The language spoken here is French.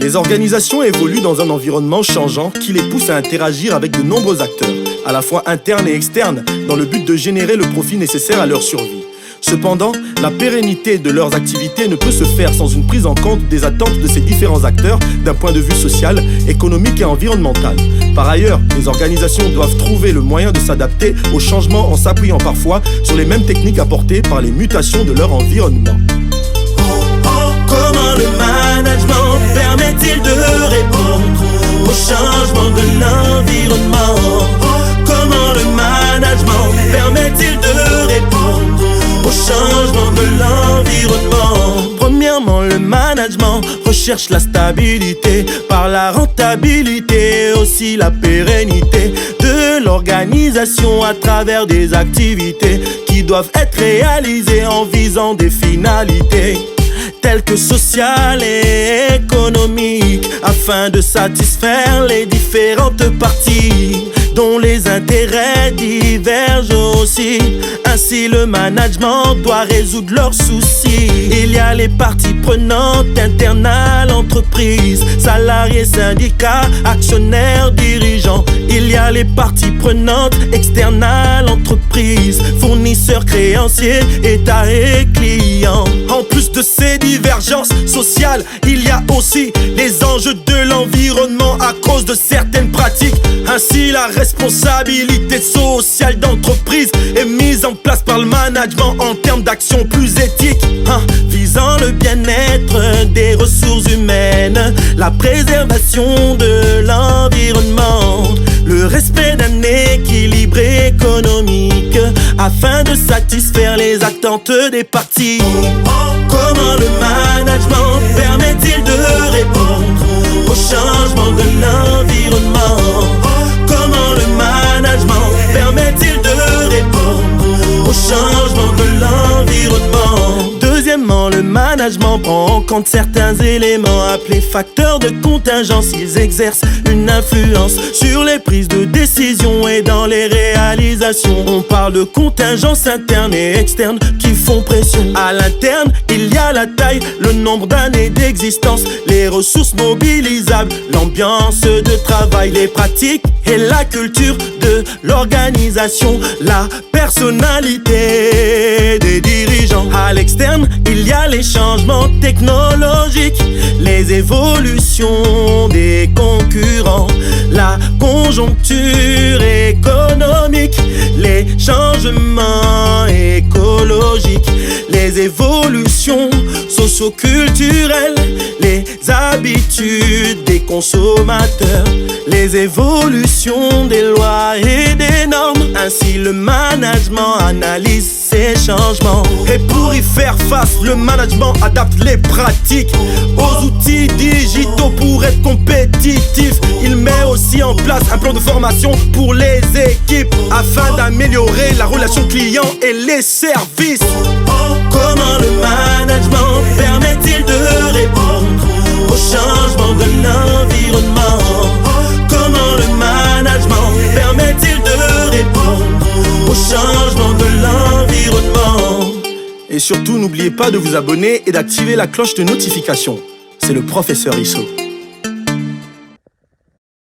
Les organisations évoluent dans un environnement changeant qui les pousse à interagir avec de nombreux acteurs, à la fois internes et externes, dans le but de générer le profit nécessaire à leur survie. Cependant, la pérennité de leurs activités ne peut se faire sans une prise en compte des attentes de ces différents acteurs d'un point de vue social, économique et environnemental. Par ailleurs, les organisations doivent trouver le moyen de s'adapter aux changements en s'appuyant parfois sur les mêmes techniques apportées par les mutations de leur environnement. Comment le management permet-il de répondre au changement de l'environnement? Comment le management permet-il de répondre au changement de l'environnement? Premièrement, le management recherche la stabilité par la rentabilité, aussi la pérennité de l'organisation à travers des activités qui doivent être réalisées en visant des finalités telles que sociales et économiques, afin de satisfaire les différentes parties dont les intérêts divergent aussi. Ainsi, le management doit résoudre leurs soucis. Il y a les parties prenantes internes à l'entreprise, salariés, syndicats, actionnaires, dirigeants. Il y a les parties prenantes externes à l'entreprise, fournisseurs, créanciers, État et clients. En plus de ces divergences sociales, il y a aussi les enjeux de l'environnement à cause de certaines pratiques. Ainsi, la responsabilité sociale d'entreprise est mise en place par le management en termes d'actions plus éthiques, visant le bien-être des ressources humaines, la préservation de l'environnement, le respect d'un équilibre économique afin de satisfaire les attentes des parties. Comment le management permet-il de répondre au changement de l'environnement? Comment le management permet-il de répondre au changement de l'environnement? Deuxièmement, le management prend en compte certains éléments appelés facteurs de contingence. Ils exercent une influence sur les prises de décision et dans les réalisations. On parle de contingences internes et externes qui font pression. À l'interne, il y a la taille, le nombre d'années d'existence, les ressources mobilisables, l'ambiance de travail, les pratiques et la culture de l'organisation, la personnalité des dirigeants. À l'externe, il y a les changements technologiques, les évolutions des concurrents, la conjoncture économique, les changements écologiques, les évolutions socio-culturelles, les habitudes des consommateurs, les évolutions des lois et des normes. Ainsi, le management analyse ces changements. Et pour y faire face, le management adapte les pratiques aux outils digitaux pour être compétitif. Il met aussi en place un plan de formation pour les équipes afin d'améliorer la relation client et les services. Comment le management permet-il de répondre au changement de l'environnement? Comment le management permet-il de répondre au changement de l'environnement? Et surtout, n'oubliez pas de vous abonner et d'activer la cloche de notification. C'est le professeur Isso.